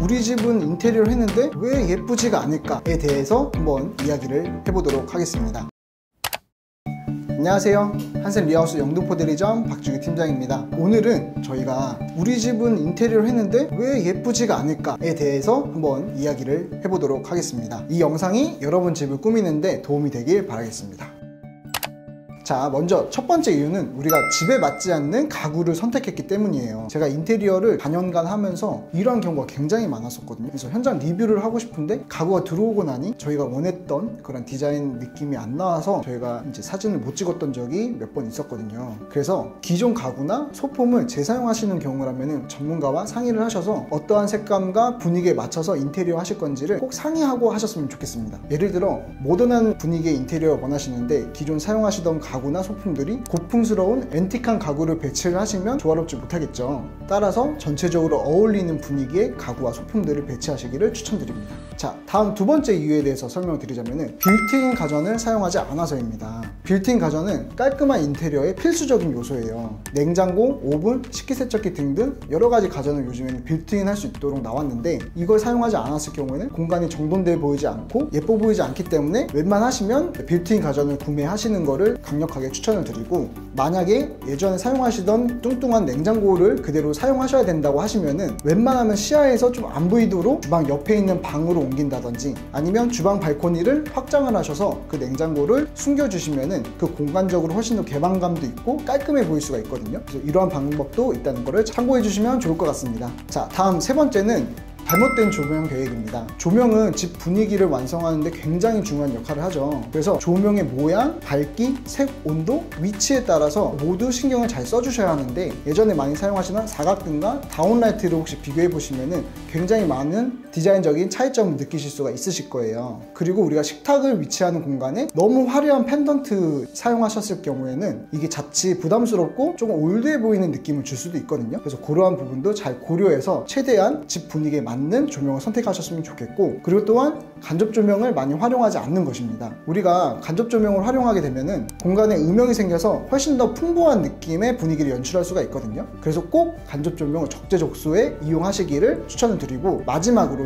우리 집은 인테리어를 했는데 왜 예쁘지가 않을까에 대해서 한번 이야기를 해보도록 하겠습니다. 안녕하세요. 한샘 리하우스 영등포 대리점 박주기 팀장입니다. 오늘은 저희가 우리 집은 인테리어를 했는데 왜 예쁘지가 않을까에 대해서 한번 이야기를 해보도록 하겠습니다. 이 영상이 여러분 집을 꾸미는데 도움이 되길 바라겠습니다. 자, 먼저 첫 번째 이유는 우리가 집에 맞지 않는 가구를 선택했기 때문이에요. 제가 인테리어를 4년간 하면서 이러한 경우가 굉장히 많았었거든요. 그래서 현장 리뷰를 하고 싶은데 가구가 들어오고 나니 저희가 원했던 그런 디자인 느낌이 안 나와서 저희가 이제 사진을 못 찍었던 적이 몇 번 있었거든요. 그래서 기존 가구나 소품을 재사용하시는 경우라면 전문가와 상의를 하셔서 어떠한 색감과 분위기에 맞춰서 인테리어 하실 건지를 꼭 상의하고 하셨으면 좋겠습니다. 예를 들어 모던한 분위기의 인테리어 원하시는데 기존 사용하시던 가구나 소품들이 고풍스러운 앤틱한 가구를 배치를 하시면 조화롭지 못하겠죠. 따라서 전체적으로 어울리는 분위기의 가구와 소품들을 배치하시기를 추천드립니다. 자, 다음 두 번째 이유에 대해서 설명을 드리자면 빌트인 가전을 사용하지 않아서입니다. 빌트인 가전은 깔끔한 인테리어의 필수적인 요소예요. 냉장고, 오븐, 식기세척기 등등 여러 가지 가전을 요즘에는 빌트인 할 수 있도록 나왔는데 이걸 사용하지 않았을 경우에는 공간이 정돈돼 보이지 않고 예뻐 보이지 않기 때문에 웬만하시면 빌트인 가전을 구매하시는 거를 강력하게 추천을 드리고, 만약에 예전에 사용하시던 뚱뚱한 냉장고를 그대로 사용하셔야 된다고 하시면은 웬만하면 시야에서 좀 안 보이도록 주방 옆에 있는 방으로 옮긴다든지 아니면 주방 발코니를 확장을 하셔서 그 냉장고를 숨겨주시면은 그 공간적으로 훨씬 더 개방감도 있고 깔끔해 보일 수가 있거든요. 그래서 이러한 방법도 있다는 거를 참고해 주시면 좋을 것 같습니다. 자, 다음 세 번째는 잘못된 조명 계획입니다. 조명은 집 분위기를 완성하는데 굉장히 중요한 역할을 하죠. 그래서 조명의 모양, 밝기, 색, 온도, 위치에 따라서 모두 신경을 잘 써주셔야 하는데 예전에 많이 사용하시던 사각등과 다운라이트를 혹시 비교해 보시면은 굉장히 많은 디자인적인 차이점을 느끼실 수가 있으실 거예요. 그리고 우리가 식탁을 위치하는 공간에 너무 화려한 펜던트 사용하셨을 경우에는 이게 자칫 부담스럽고 조금 올드해 보이는 느낌을 줄 수도 있거든요. 그래서 그러한 부분도 잘 고려해서 최대한 집 분위기에 맞는 조명을 선택하셨으면 좋겠고, 그리고 또한 간접 조명을 많이 활용하지 않는 것입니다. 우리가 간접 조명을 활용하게 되면은 공간에 음영이 생겨서 훨씬 더 풍부한 느낌의 분위기를 연출할 수가 있거든요. 그래서 꼭 간접 조명을 적재적소에 이용하시기를 추천을 드리고, 마지막으로는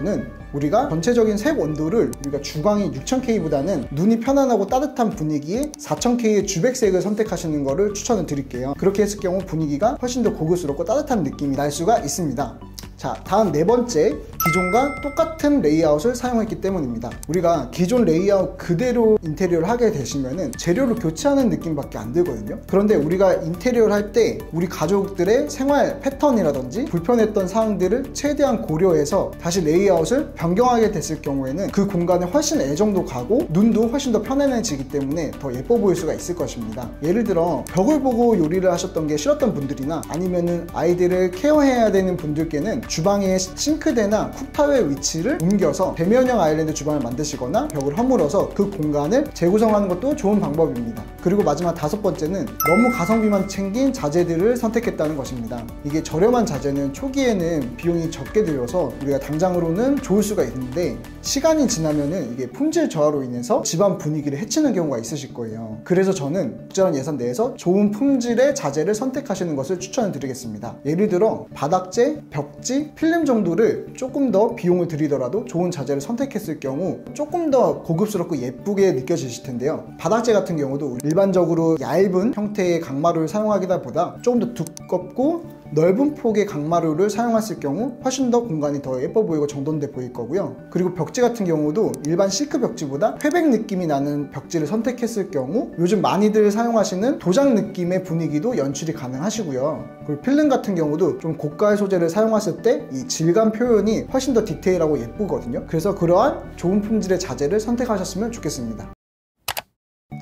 우리가 전체적인 색 온도를 우리가 주광이 6000K보다는 눈이 편안하고 따뜻한 분위기에 4000K의 주백색을 선택하시는 것을 추천을 드릴게요. 그렇게 했을 경우 분위기가 훨씬 더 고급스럽고 따뜻한 느낌이 날 수가 있습니다. 자, 다음 네 번째, 기존과 똑같은 레이아웃을 사용했기 때문입니다. 우리가 기존 레이아웃 그대로 인테리어를 하게 되시면은 재료를 교체하는 느낌밖에 안 들거든요. 그런데 우리가 인테리어를 할 때 우리 가족들의 생활 패턴이라든지 불편했던 사항들을 최대한 고려해서 다시 레이아웃을 변경하게 됐을 경우에는 그 공간에 훨씬 애정도 가고 눈도 훨씬 더 편안해지기 때문에 더 예뻐 보일 수가 있을 것입니다. 예를 들어 벽을 보고 요리를 하셨던 게 싫었던 분들이나 아니면은 아이들을 케어해야 되는 분들께는 주방의 싱크대나 쿡탑의 위치를 옮겨서 대면형 아일랜드 주방을 만드시거나 벽을 허물어서 그 공간을 재구성하는 것도 좋은 방법입니다. 그리고 마지막 다섯 번째는 너무 가성비만 챙긴 자재들을 선택했다는 것입니다. 이게 저렴한 자재는 초기에는 비용이 적게 들어서 우리가 당장으로는 좋을 수가 있는데 시간이 지나면은 이게 품질 저하로 인해서 집안 분위기를 해치는 경우가 있으실 거예요. 그래서 저는 적절한 예산 내에서 좋은 품질의 자재를 선택하시는 것을 추천을 드리겠습니다. 예를 들어 바닥재, 벽지, 필름 정도를 조금 더 비용을 들이더라도 좋은 자재를 선택했을 경우 조금 더 고급스럽고 예쁘게 느껴지실 텐데요. 바닥재 같은 경우도 일반적으로 얇은 형태의 강마루를 사용하기다 보다 조금 더 두껍고 넓은 폭의 강마루를 사용했을 경우 훨씬 더 공간이 더 예뻐 보이고 정돈돼 보일 거고요. 그리고 벽지 같은 경우도 일반 실크 벽지보다 회백 느낌이 나는 벽지를 선택했을 경우 요즘 많이들 사용하시는 도장 느낌의 분위기도 연출이 가능하시고요. 그리고 필름 같은 경우도 좀 고가의 소재를 사용하실 때 이 질감 표현이 훨씬 더 디테일하고 예쁘거든요. 그래서 그러한 좋은 품질의 자재를 선택하셨으면 좋겠습니다.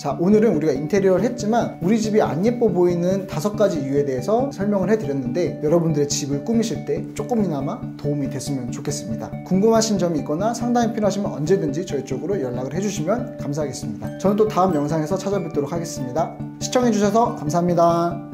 자, 오늘은 우리가 인테리어를 했지만 우리 집이 안 예뻐 보이는 5가지 이유에 대해서 설명을 해드렸는데 여러분들의 집을 꾸미실 때 조금이나마 도움이 됐으면 좋겠습니다. 궁금하신 점이 있거나 상담이 필요하시면 언제든지 저희 쪽으로 연락을 해주시면 감사하겠습니다. 저는 또 다음 영상에서 찾아뵙도록 하겠습니다. 시청해주셔서 감사합니다.